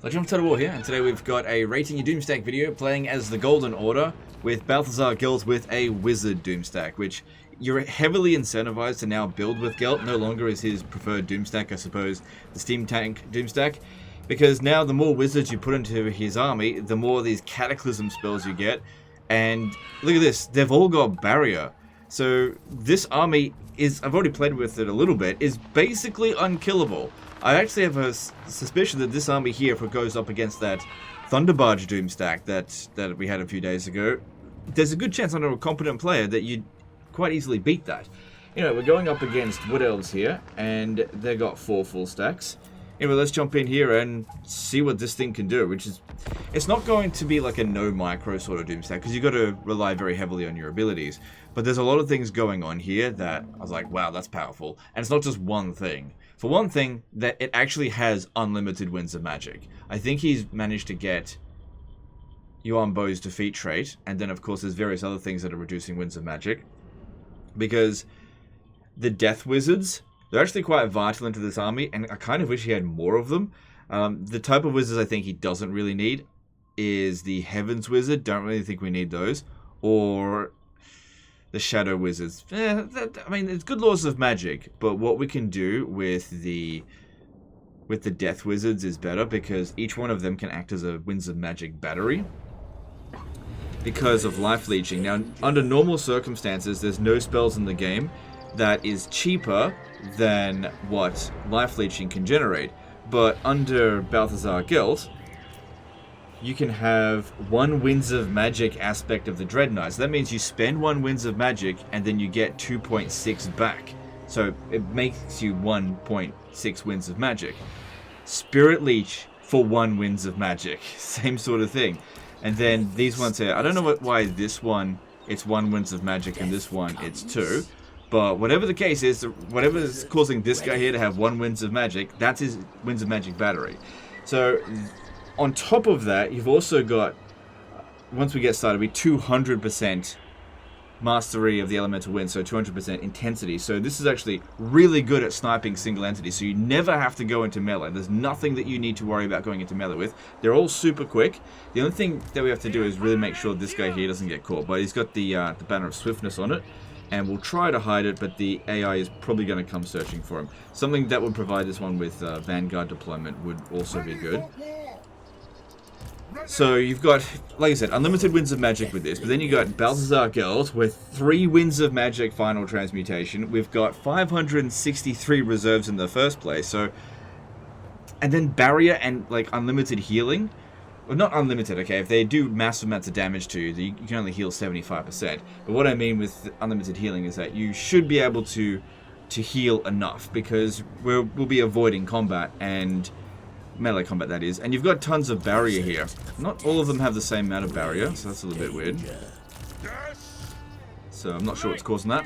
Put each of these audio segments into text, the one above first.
Legend of Total War here, and today we've got a Rating Your Doomstack video playing as the Golden Order with Balthazar Gelt with a Wizard Doomstack, which you're heavily incentivized to now build with Gelt. No longer is his preferred Doomstack, I suppose, the Steam Tank Doomstack, because now the more wizards you put into his army, the more these Cataclysm spells you get, and look at this, they've all got Barrier. So this army is, I've already played with it a little bit, is basically unkillable. I actually have a suspicion that this army here, if it goes up against that Thunderbarge Doomstack that we had a few days ago, there's a good chance under a competent player that you'd quite easily beat that. You know, we're going up against Wood Elves here, and they got 4 full stacks. Anyway, let's jump in here and see what this thing can do, which is, it's not going to be like a no micro sort of Doomstack, because you've got to rely very heavily on your abilities. But there's a lot of things going on here that I was like, wow, that's powerful. And it's not just one thing. For one thing, that it actually has unlimited Winds of Magic. I think he's managed to get Yuan Bo's defeat trait, and then of course there's various other things that are reducing Winds of Magic. Because the Death Wizards, they're actually quite vital into this army, and I kind of wish he had more of them. The type of wizards I think he doesn't really need is the Heavens Wizard. Don't really think we need those. Or the Shadow Wizards. I mean, it's good laws of magic, but what we can do with the Death Wizards is better, because each one of them can act as a Winds of Magic battery because of life leeching. Now, under normal circumstances, there's no spells in the game that is cheaper than what life leeching can generate. But under Balthazar Gelt, you can have 1 Winds of Magic aspect of the Dreadnought. So that means you spend 1 Winds of Magic and then you get 2.6 back. So it makes you 1.6 Winds of Magic. Spirit Leech for 1 Winds of Magic. Same sort of thing. And then these ones here, I don't know why this one it's 1 Winds of Magic and this one it's 2. But whatever the case is, whatever is causing this guy here to have 1 Winds of Magic, that's his Winds of Magic battery. So on top of that, you've also got, once we get started, we 200% mastery of the elemental wind, so 200% intensity. So this is actually really good at sniping single entities, so you never have to go into melee. There's nothing that you need to worry about going into melee with. They're all super quick. The only thing that we have to do is really make sure this guy here doesn't get caught. But he's got the banner of swiftness on it, and we'll try to hide it, but the AI is probably going to come searching for him. Something that would provide this one with Vanguard deployment would also be good. So you've got, like I said, unlimited Winds of Magic with this, but then you've got Balthazar Gelt with 3 Winds of Magic final transmutation. We've got 563 reserves in the first place, so, and then barrier and like unlimited healing. Well, not unlimited, okay, if they do massive amounts of damage to you, you can only heal 75%. But what I mean with unlimited healing is that you should be able to heal enough, because we'll be avoiding combat, and melee combat that is, and you've got tons of barrier here. Not all of them have the same amount of barrier, so that's a little bit weird. So I'm not sure what's causing that.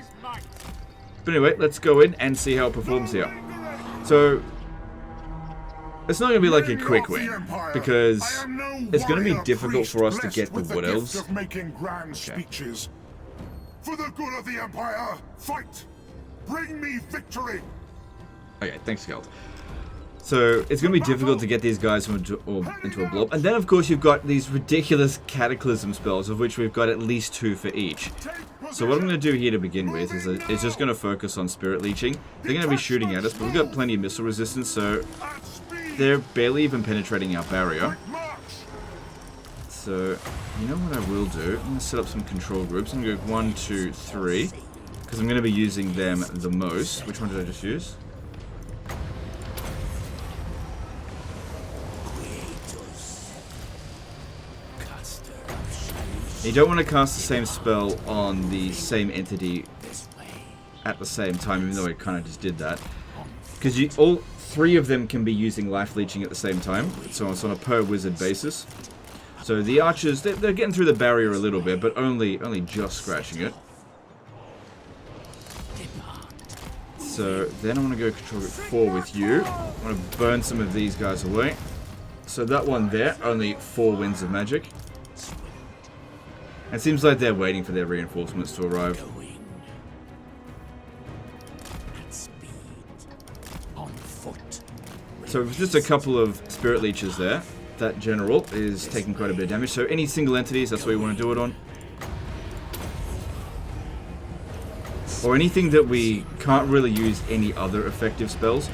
But anyway, let's go in and see how it performs here. So it's not going to be like a quick win, because it's going to be difficult for us to get the Wood Elves. Okay. For the good of the Empire, fight! Bring me victory! Okay, thanks, Gelt. So it's going to be difficult to get these guys into a blob. And then, of course, you've got these ridiculous Cataclysm spells, of which we've got at least 2 for each. So what I'm going to do here to begin with is just going to focus on Spirit Leeching. They're going to be shooting at us, but we've got plenty of missile resistance, so they're barely even penetrating our barrier. So, you know what I will do? I'm going to set up some control groups. I'm going to go 1, 2, 3, because I'm going to be using them the most. Which one did I just use? You don't want to cast the same spell on the same entity at the same time, even though I kind of just did that. Because all 3 of them can be using life leeching at the same time, so it's on a per wizard basis. So the archers, they're getting through the barrier a little bit, but only just scratching it. So then I'm going to go control group 4 with you. I'm going to burn some of these guys away. So that one there, only 4 Winds of Magic. It seems like they're waiting for their reinforcements to arrive. So just a couple of Spirit Leeches there. that general is taking quite a bit of damage. So any single entities, that's what you want to do it on. Or anything that we can't really use any other effective spells.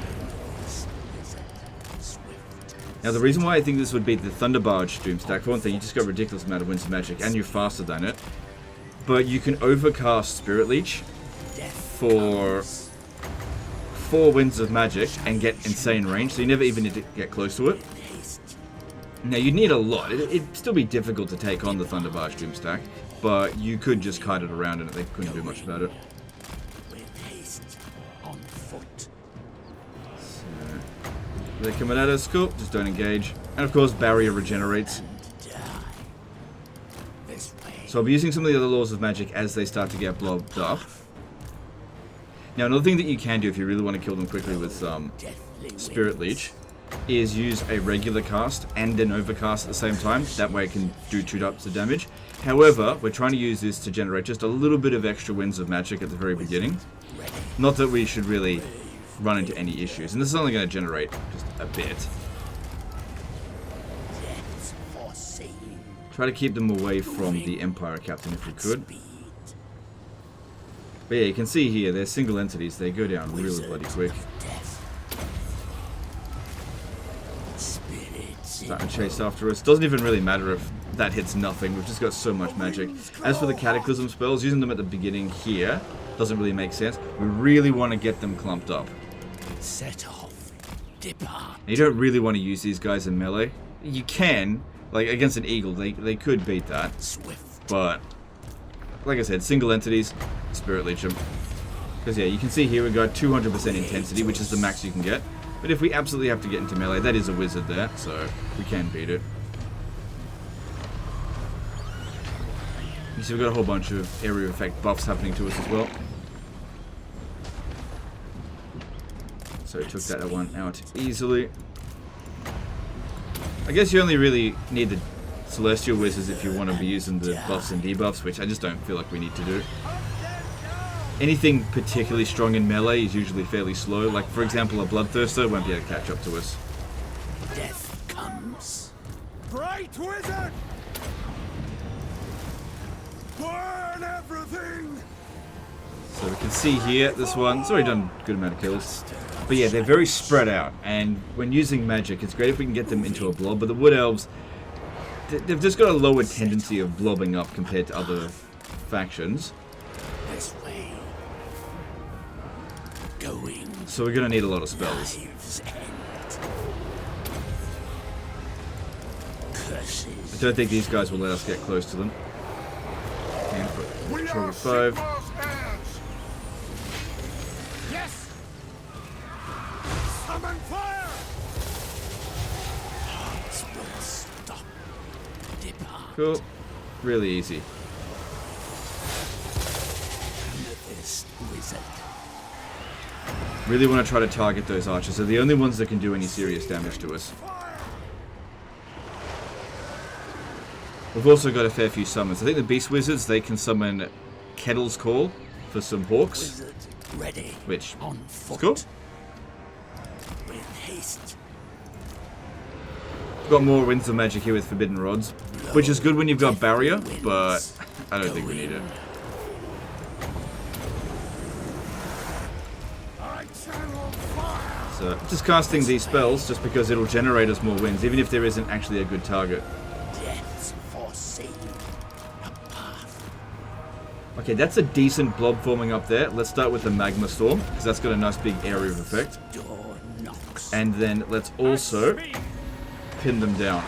Now the reason why I think this would be the Thunder Barge Doomstack, for one thing, you just got a ridiculous amount of Winds of Magic, and you're faster than it. But you can overcast Spirit Leech for 4 Winds of Magic and get insane range, so you never even need to get close to it. Now you'd need a lot. It'd still be difficult to take on the Thunder Barge Doomstack, but you could just kite it around and they couldn't do much about it. They're coming at us, cool, just don't engage. And of course, barrier regenerates. So I'll be using some of the other laws of magic as they start to get blobbed up. Now another thing that you can do if you really want to kill them quickly with Spirit Leech is use a regular cast and an overcast at the same time. That way it can do 2 types of damage. However, we're trying to use this to generate just a little bit of extra Winds of Magic at the very beginning. Not that we should really run into any issues, and this is only going to generate just a bit. Try to keep them away from the Empire Captain if we could. But yeah, you can see here, they're single entities, they go down really bloody quick. Starting to chase after us. Doesn't even really matter if that hits nothing, we've just got so much magic. As for the Cataclysm spells, using them at the beginning here doesn't really make sense. We really want to get them clumped up. Set off. Depart. You don't really want to use these guys in melee. You can, like against an eagle, they could beat that. Swift. But like I said, single entities, Spirit Leech them. Because yeah, you can see here we've got 200% intensity, which is the max you can get. But if we absolutely have to get into melee, that is a wizard there, so we can beat it. You see we've got a whole bunch of area effect buffs happening to us as well. So we took that one out easily. I guess you only really need the Celestial Wizards if you want to be using the buffs and debuffs, which I just don't feel like we need to do. Anything particularly strong in melee is usually fairly slow. Like, for example, a Bloodthirster won't be able to catch up to us. Death comes. Great wizard! Burn everything! So we can see here, this one's already done a good amount of kills. But yeah, they're very spread out, and when using magic, it's great if we can get them into a blob, but the Wood Elves, they've just got a lower tendency of blobbing up compared to other factions. This way. Going. So we're going to need a lot of spells. Lives end. Curses. I don't think these guys will let us get close to them. And We control are 5. Sigmar's heirs! Yes! Summon fire! Hearts will stop. Depart. Cool. Really easy. Amethyst wizard. Really want to try to target those archers. They're the only ones that can do any serious damage to us. We've also got a fair few summons. I think the Beast Wizards, they can summon Kettle's Call for some Hawks. Wizard ready. Which On is foot. cool. With haste. We've got more Winds of Magic here with Forbidden Rods. Which is good when you've got Barrier, but I don't think we need it. I channel fire! So, just casting these spells just because it'll generate us more wins, even if there isn't actually a good target. Death's foreseen. A path. Okay, that's a decent blob forming up there. Let's start with the Magma Storm, because that's got a nice big area of effect. Door knocks. And then let's also pin them down.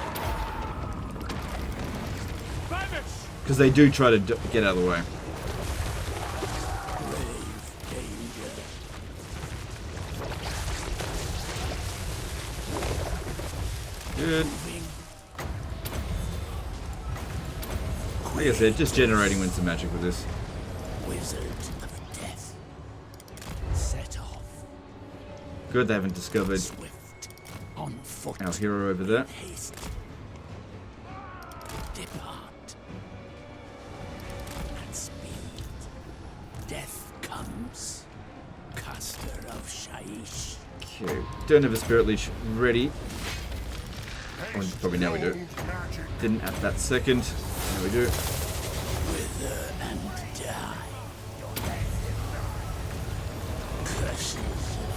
Because they do try to get out of the way. Grave danger. Good. Like I said, just generating Winds of Magic with this. Wizard of death. Set off. Good, they haven't discovered Swift. On foot. our hero over there. Haste. Depart. At speed. Death comes. Caster of Shaish. Okay, don't have a Spirit Leech ready. Oh, probably now we do. Didn't at that second. Now we do. Wither and die. Curses of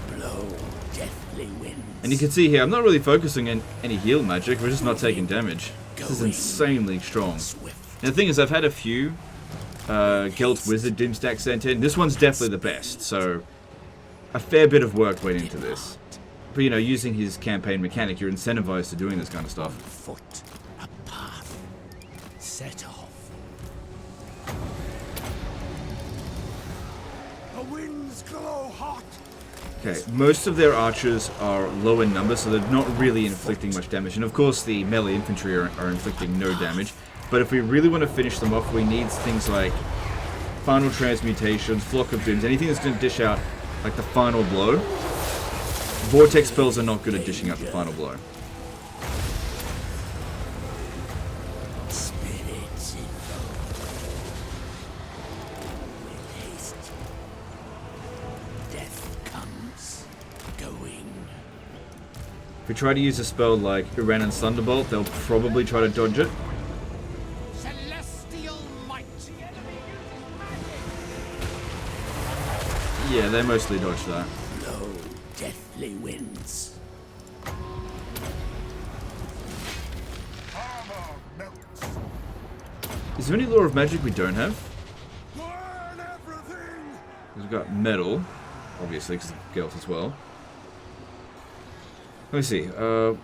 Shaiish. Blow deathly winds. And you can see here, I'm not really focusing on any heal magic, we're just not taking damage. This is insanely strong. And the thing is, I've had a few Gelt Wizard Doomstack sent in. This one's definitely the best, so a fair bit of work went into this. But you know, using his campaign mechanic, you're incentivized to doing this kind of stuff. Foot, a path, set off. The winds glow hot. Okay, most of their archers are low in number, so they're not really inflicting much damage. And of course, the melee infantry are inflicting no damage. But if we really want to finish them off, we need things like Final Transmutations, Flock of Dooms, anything that's going to dish out like the final blow. Vortex spells are not good at dishing out the final blow. Spirits invoke. With haste. Death comes. Going. If we try to use a spell like Uranan's Thunderbolt, they'll probably try to dodge it. Celestial might. Yeah, they mostly dodge that. Blow deathly winds. Armor melts. Is there any lore of magic we don't have? Burn everything. We've got metal, obviously, because of Gelt as well. Let me see. Well,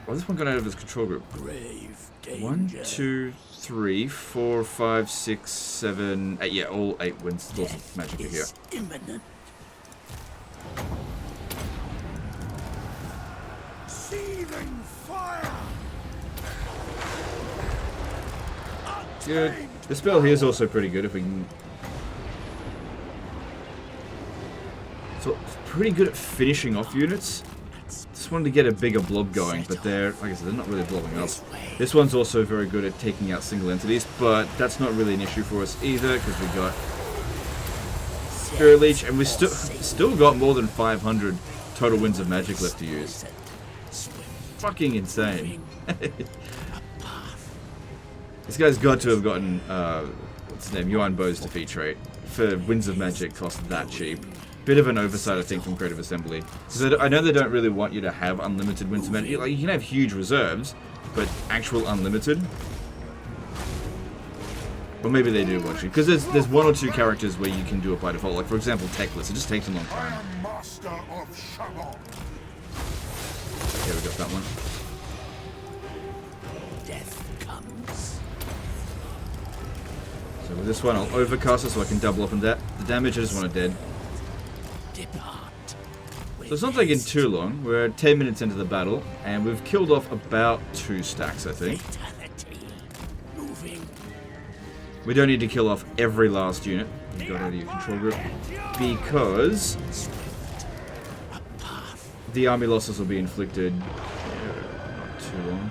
this one got out of his control group. Grave danger. 1, 2, 3, 4, 5, 6, 7, 8. Yeah, all 8 winds. Lots of magic are here. Imminent. Seething fire. Good. The spell here is also pretty good if we can. So it's pretty good at finishing off units. Just wanted to get a bigger blob going, but they're, like I said, they're not really blowing up. This one's also very good at taking out single entities, but that's not really an issue for us either, because we got Spirit Leech, and we still got more than 500 total winds of magic left to use. Fucking insane. This guy's got to have gotten, what's his name, Yuan Bo's defeat trait for winds of magic cost that cheap. Bit of an oversight, I think, from Creative Assembly. Because I know they don't really want you to have unlimited winds of magic. Like, you can have huge reserves, but actual unlimited. Or maybe they do want you. Because there's 1 or 2 characters where you can do it by default. Like, for example, Techless. It just takes a long I time. am master of Shalom. Yeah, we got that one. Death comes. So with this one, I'll overcast it so I can double up on that. The damage, I just want it dead. Depart. So it's not taking too long. We're 10 minutes into the battle, and we've killed off about 2 stacks, I think. Fatality. Moving. We don't need to kill off every last unit. You got out of your control group. Because Swift. A path. the army losses will be inflicted not too long.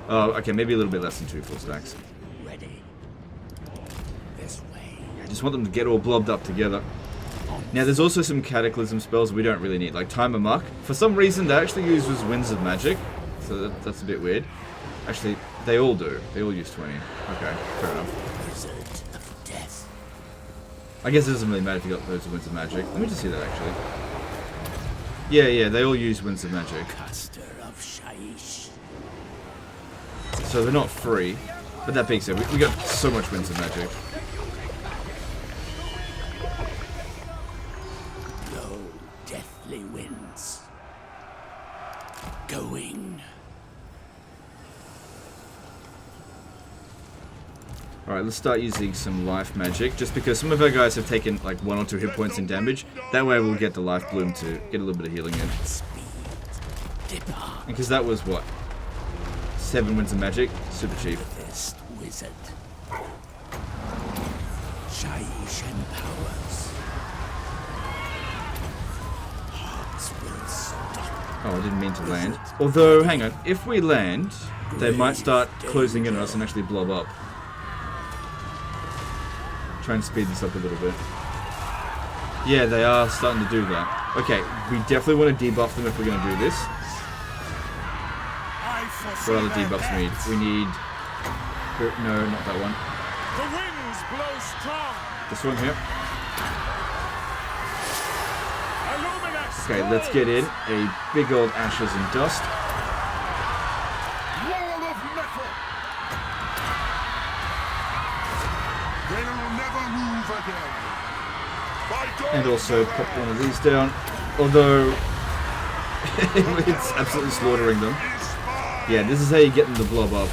Oh, okay, maybe a little bit less than 2 full stacks. Ready. This way. I just want them to get all blobbed up together. Now, there's also some Cataclysm spells we don't really need, like Time of Muck. For some reason, they actually use as Winds of Magic, so that's a bit weird. Actually, they all do. They all use 20. Okay, fair enough. Wizard of death. I guess it doesn't really matter if you got those Winds of Magic. Let me just see that, actually. Yeah, they all use Winds of Magic. Caster of Shaiish. So they're not free. But that being said, we got so much Winds of Magic. Blow deathly winds. Going. Alright, let's start using some life magic, just because some of our guys have taken like 1 or 2 hit points in damage. That way we'll get the life bloom to get a little bit of healing in. Speed. Depart. Because that was what? 7 winds of magic? Super cheap. This wizard. Shaiish empowers. Hearts will stop. Oh, I didn't mean to land. Although, hang on, if we land, they might start closing in on us and actually blob up. Try and speed this up a little bit. Yeah, they are starting to do that. Okay, we definitely want to debuff them if we're going to do this. What other debuffs we need? We need... No, not that one. The winds blow strong. This one here. Illuminous. Okay, let's get in a big old ashes and dust. Wall of metal! They'll never move again. By dawn, And also pop one of these down. Although... it's absolutely slaughtering them. Yeah, this is how you get them to blob up.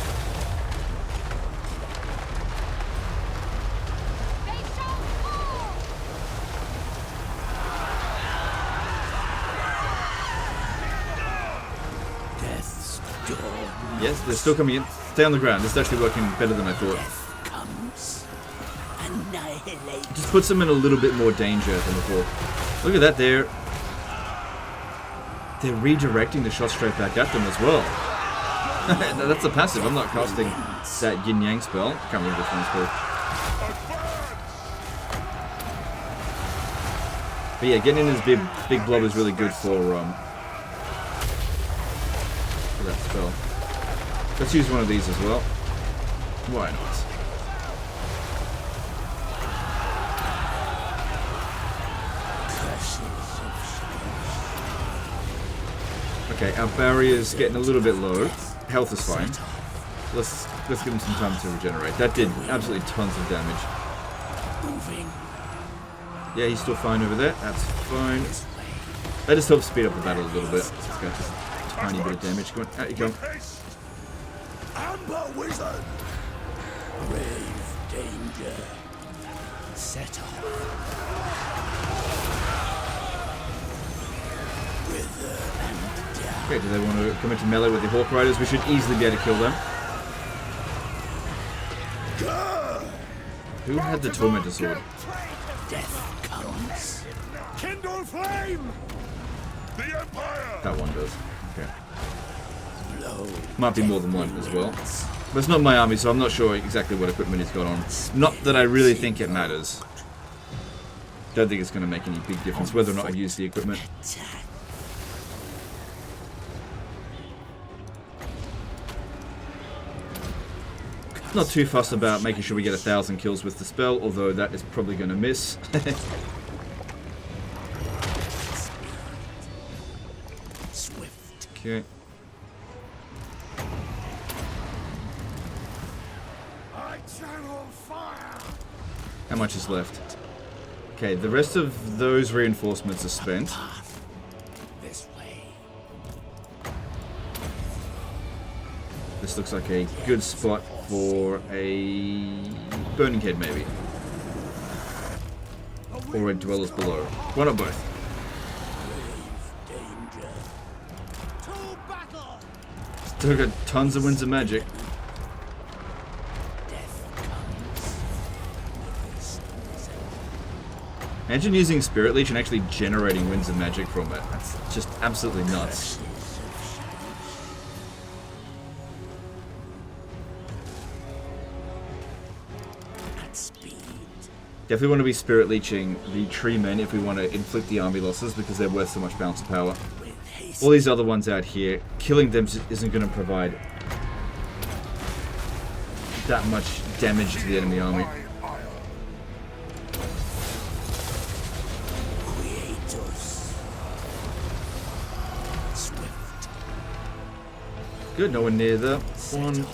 Death's dawn Yes, they're still coming in. Stay on the ground. This is actually working better than I thought. comes. Annihilate. Just puts them in a little bit more danger than before. Look at that, they're redirecting the shot straight back at them as well. That's a passive. I'm not casting that yin yang spell. I can't remember which one's called. But yeah, getting in this big blob is really good for that spell. Let's use one of these as well. Why not? Okay, our barrier's getting a little bit low. Health is fine. Let's give him some time to regenerate. That did absolutely tons of damage. Moving. Yeah, he's still fine over there. That's fine. That just helps speed up the battle a little bit. It's got just a tiny bit of damage going. Out you go. Amber Wizard! Brave danger. Set off. Wither and die. Okay, do they want to come into melee with the Hawk Riders? We should easily be able to kill them. Who had the Tormentor Sword? Death comes. Kindle flame! The Empire! That one does. Okay. Blow. Might be more than one as well. But it's not my army, so I'm not sure exactly what equipment he's got on. Not that I really think it matters. Don't think it's going to make any big difference whether or not I use the equipment. Attack. Not too fussed about making sure we get 1,000 kills with the spell, although that is probably going to miss. Swift. Okay. I channel fire! How much is left? Okay, the rest of those reinforcements are spent. Path. This way. This looks like a good spot for a Burning Head, maybe. Or a Dwellers Below. Why not both? Danger. To battle. Still got tons of Winds of Magic. Death comes. Imagine using Spirit Leech and actually generating Winds of Magic from it. That's just absolutely nuts. At speed. Definitely want to be Spirit Leeching the Tree Men if we want to inflict the army losses because they're worth so much bounce power. With haste. All these other ones out here, killing them isn't going to provide that much damage to the enemy army. Creators. Swift. Good, no one near the one.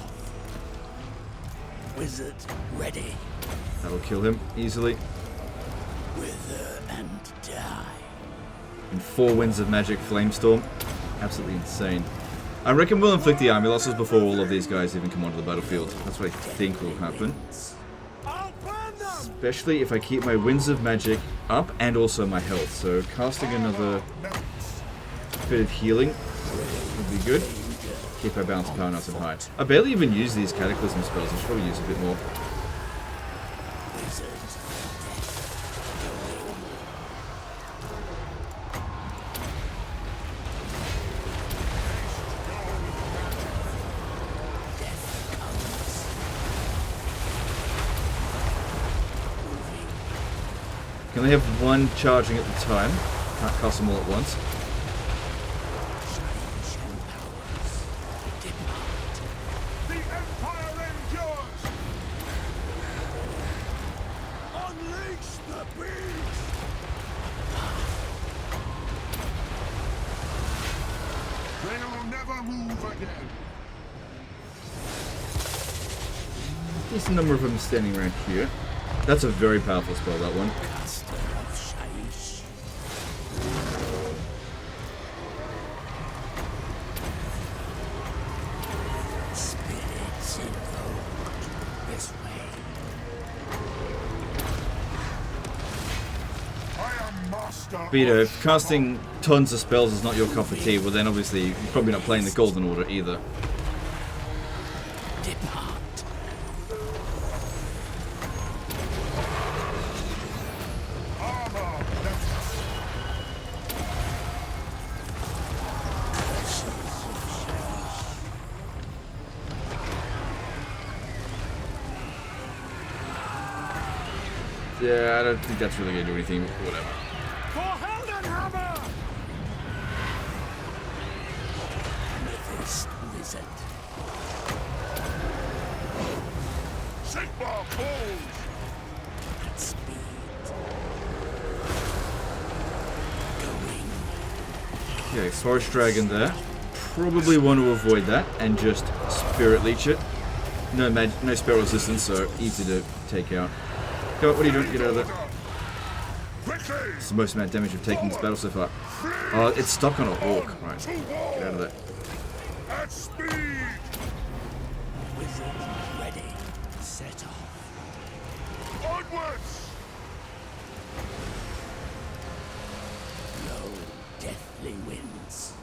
Wizard ready. That'll kill him easily. Wither and die. And 4 Winds of Magic Flamestorm. Absolutely insane. I reckon we'll inflict the army losses before all of these guys even come onto the battlefield. That's what I think will happen. I'll burn them. Especially if I keep my Winds of Magic up and also my health. So casting another bit of healing would be good. Keep our bounce power nice and high. I barely even use these Cataclysm spells. I should probably use a bit more. Wizard. Death comes. Moving. Can only have one charging at the time. Can't cast them all at once. Change and powers. Demand. move again. Decent number of them standing right here. That's a very powerful spell, that one. Caster of Shaiish. Spirits invoked this way. I am master. But you know, if casting tons of spells is not your cup of tea, well then obviously you're probably not playing the Golden Order either. Depart. Armor left us. Yeah, I don't think that's really going to do anything. Whatever. For Heldenhammer! Amethyst wizard. Sigma falls. At speed. Going. Okay, Forest Dragon there. Probably want to avoid that and just Spirit Leech it. No no spell resistance, so easy to take out. Come on, what are you doing? Get out of there. Quickly. It's the most amount of damage we've taken in this battle so far. Oh, it's stuck on a orc. Right, get out of there. At speed. Wizard ready. Set off. Onwards. Low deathly winds.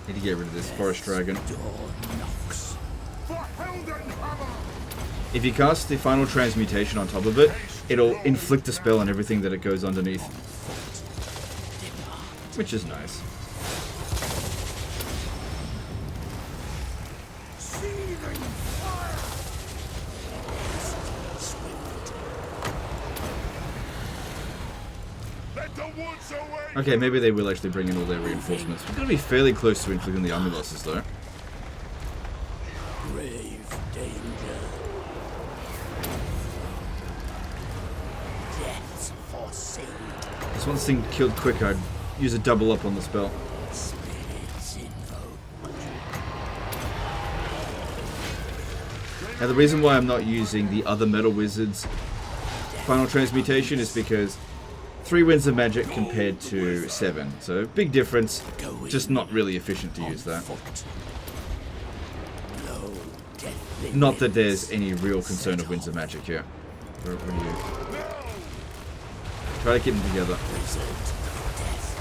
Need to get rid of this Forest Dragon. Door knocks. For Heldenhammer. If you cast the final transmutation on top of it, it'll inflict a spell on everything that it goes underneath. Which is nice. Seething fire. Swift. Let the woods away. Okay, maybe they will actually bring in all their reinforcements. We're going to be fairly close to inflicting the army losses though. Grave danger. Death's foreseen. This one thing killed quick, I'd use a double up on the spell. Spirits invoked. Now the reason why I'm not using the other Metal Wizard's final transmutation is because 3 Winds of Magic compared to 7. So big difference, just not really efficient to use that. Low deathly Not that there's any real concern of Winds of Magic here. Where are you? Try to keep them together. wizard of death.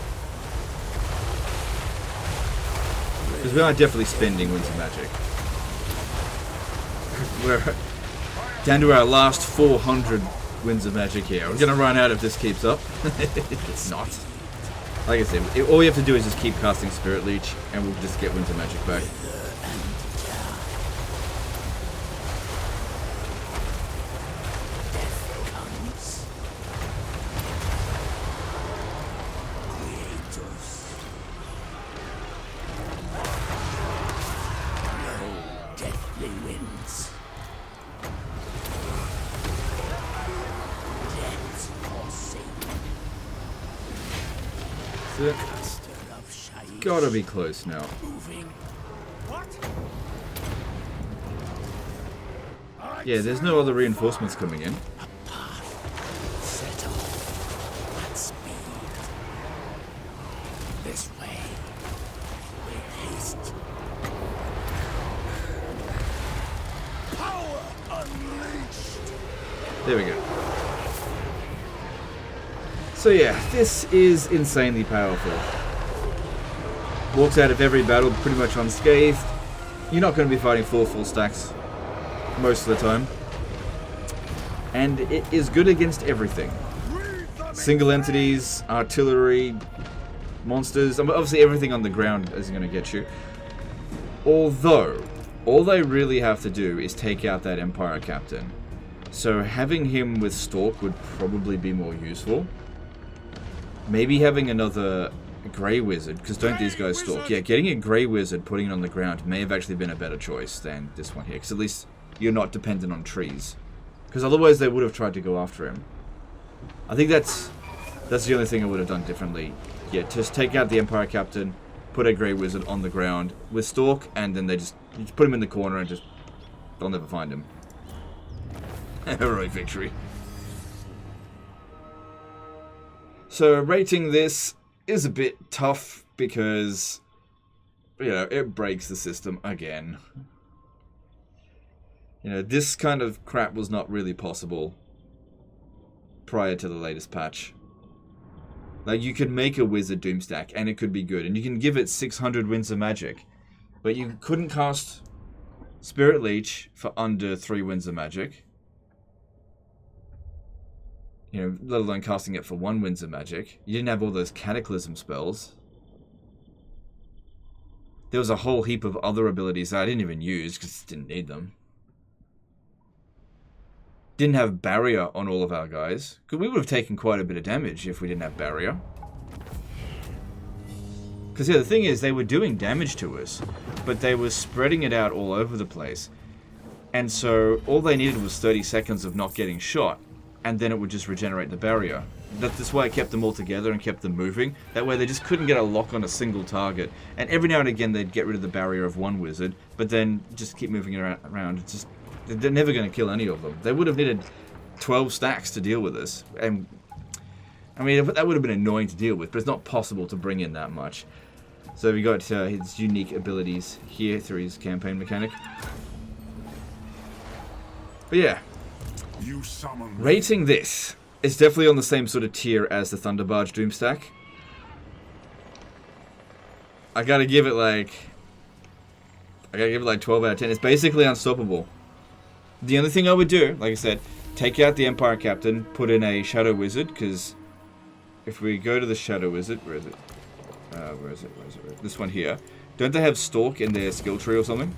Because we are definitely spending Winds of Magic. We're down to our last 400 Winds of Magic here. We're gonna run out if this keeps up. It's not. Like I said, all we have to do is just keep casting Spirit Leech, and we'll just get Winds of Magic back. Comes. Creators. Low deathly winds. Death's foreseen. That's it. Caster of Shaiish. Gotta be close now. Moving. What? Yeah, there's no other reinforcements coming in. Set off. At speed. This way. With haste. Power unleashed. There we go. So yeah, this is insanely powerful. Walks out of every battle pretty much unscathed. You're not going to be fighting 4 full stacks most of the time. And it is good against everything. Single entities, artillery, monsters, obviously everything on the ground isn't going to get you. Although, all they really have to do is take out that Empire Captain. So having him with Stalk would probably be more useful. Maybe having another Grey Wizard, because don't these guys stalk? Yeah, getting a Grey Wizard, putting it on the ground may have actually been a better choice than this one here, because at least you're not dependent on trees. Because otherwise they would have tried to go after him. I think that's the only thing I would have done differently. Yeah, just take out the Empire Captain, put a Grey Wizard on the ground with Stalk, and then you just put him in the corner and just... they'll never find him. Heroic victory. So rating this is a bit tough because, you know, it breaks the system again. You know, this kind of crap was not really possible prior to the latest patch. Like, you could make a Wizard Doomstack and it could be good, and you can give it 600 Winds of Magic, but you couldn't cast Spirit Leech for under 3 Winds of Magic. You know, let alone casting it for 1 Winds of Magic. You didn't have all those Cataclysm spells. There was a whole heap of other abilities that I didn't even use because I didn't need them. Didn't have Barrier on all of our guys, because we would have taken quite a bit of damage if we didn't have Barrier. Because yeah, the thing is, they were doing damage to us, but they were spreading it out all over the place. And so all they needed was 30 seconds of not getting shot, and then it would just regenerate the barrier. That's why I kept them all together and kept them moving. That way they just couldn't get a lock on a single target. And every now and again they'd get rid of the barrier of one wizard, but then just keep moving it around. It's just, they're never going to kill any of them. They would have needed 12 stacks to deal with this. And I mean, that would have been annoying to deal with, but it's not possible to bring in that much. So we got his unique abilities here through his campaign mechanic. But yeah, You summon me. rating this. It's definitely on the same sort of tier as the Thunderbarge Doomstack. I gotta give it like 12 out of 10. It's basically unstoppable. The only thing I would do, like I said, take out the Empire Captain, put in a Shadow Wizard, because if we go to the Shadow Wizard, where is it? Where is it? This one here. Don't they have Stalk in their skill tree or something?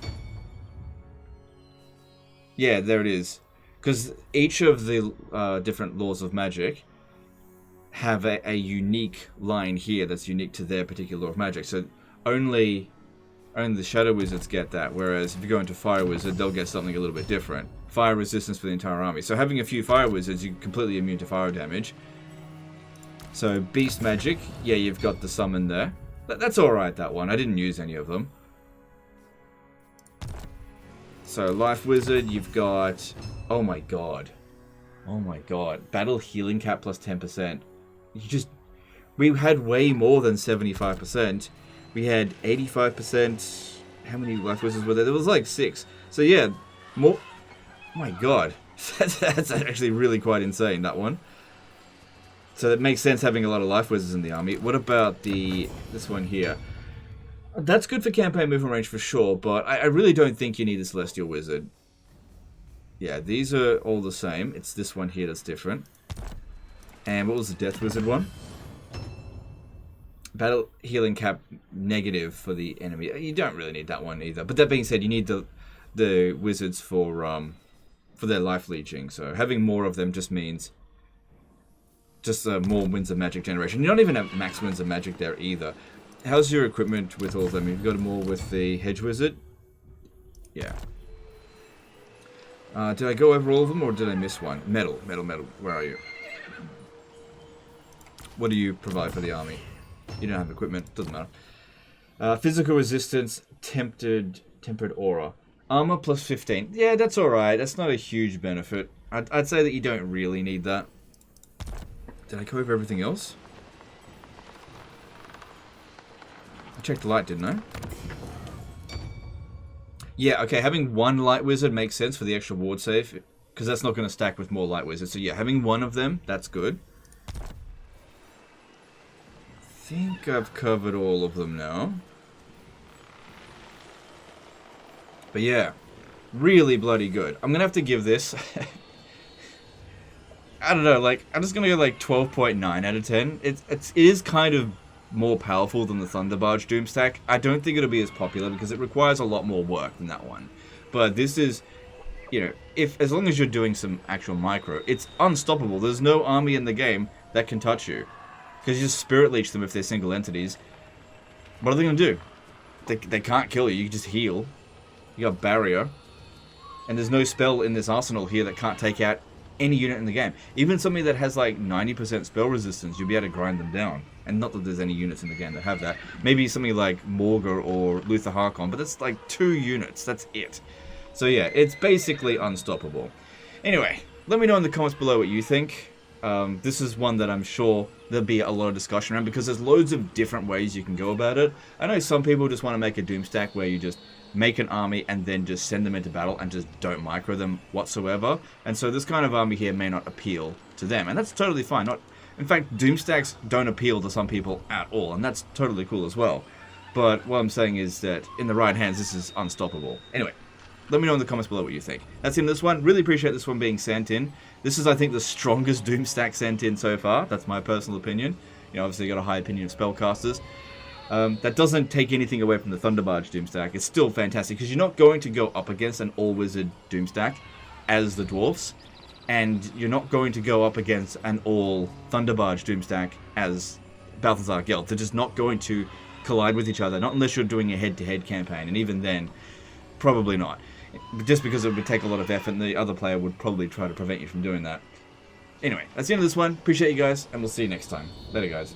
Yeah, there it is. Because each of the different laws of magic have a unique line here that's unique to their particular law of magic. So only the Shadow Wizards get that, whereas if you go into Fire Wizard, they'll get something a little bit different. Fire resistance for the entire army. So having a few Fire Wizards, you're completely immune to fire damage. So Beast Magic, yeah, you've got the summon there. That's alright, that one. I didn't use any of them. So Life Wizard, you've got... Oh my god. Oh my god. Battle Healing Cap plus 10%. We had way more than 75%. We had 85%. How many Life Wizards were there? There was like 6. So yeah, more... Oh my god. That's actually really quite insane, that one. So it makes sense having a lot of Life Wizards in the army. What about this one here? That's good for campaign movement range for sure, but I really don't think you need the Celestial Wizard. Yeah, these are all the same. It's this one here that's different. And what was the Death Wizard one? Battle Healing Cap negative for the enemy. You don't really need that one either. But that being said, you need the wizards for their life leeching. So having more of them just means just more Winds of Magic generation. You don't even have max Winds of Magic there either. How's your equipment with all of them? You've got them all with the Hedge Wizard? Yeah. Did I go over all of them, or did I miss one? Metal. Where are you? What do you provide for the army? You don't have equipment. Doesn't matter. Physical resistance, tempered aura. Armor plus 15. Yeah, that's alright. That's not a huge benefit. I'd say that you don't really need that. Did I go over everything else? I checked the light, didn't I? Yeah, okay, having one Light Wizard makes sense for the extra ward save, because that's not going to stack with more Light Wizards. So yeah, having one of them, that's good. I think I've covered all of them now. But yeah, really bloody good. I'm going to have to give this... I don't know, like, I'm just going to go like 12.9 out of 10. It is kind of more powerful than the Thunderbarge Doomstack. I don't think it'll be as popular because it requires a lot more work than that one. But this is, you know, as long as you're doing some actual micro, it's unstoppable. There's no army in the game that can touch you. Because you just Spirit Leech them if they're single entities. What are they going to do? They can't kill you, you just heal. You got Barrier. And there's no spell in this arsenal here that can't take out any unit in the game. Even something that has like 90% spell resistance, you'll be able to grind them down. And not that there's any units in the game that have that. Maybe something like Morgr or Luther Harkon, but that's like 2 units. That's it. So yeah, it's basically unstoppable. Anyway, let me know in the comments below what you think. This is one that I'm sure there'll be a lot of discussion around because there's loads of different ways you can go about it. I know some people just want to make a Doomstack where you just make an army and then just send them into battle and just don't micro them whatsoever. And so this kind of army here may not appeal to them, and that's totally fine. In fact, Doomstacks don't appeal to some people at all, and that's totally cool as well. But what I'm saying is that in the right hands, this is unstoppable. Anyway, let me know in the comments below what you think. That's in this one. Really appreciate this one being sent in. This is, I think, the strongest Doomstack sent in so far. That's my personal opinion. You know, obviously got a high opinion of spellcasters. That doesn't take anything away from the Thunderbarge Doomstack. It's still fantastic because you're not going to go up against an all-wizard Doomstack as the dwarfs, and you're not going to go up against an all-Thunderbarge Doomstack as Balthazar Gelt. They're just not going to collide with each other, not unless you're doing a head-to-head campaign, and even then, probably not. Just because it would take a lot of effort, and the other player would probably try to prevent you from doing that. Anyway, that's the end of this one. Appreciate you guys, and we'll see you next time. Later, guys.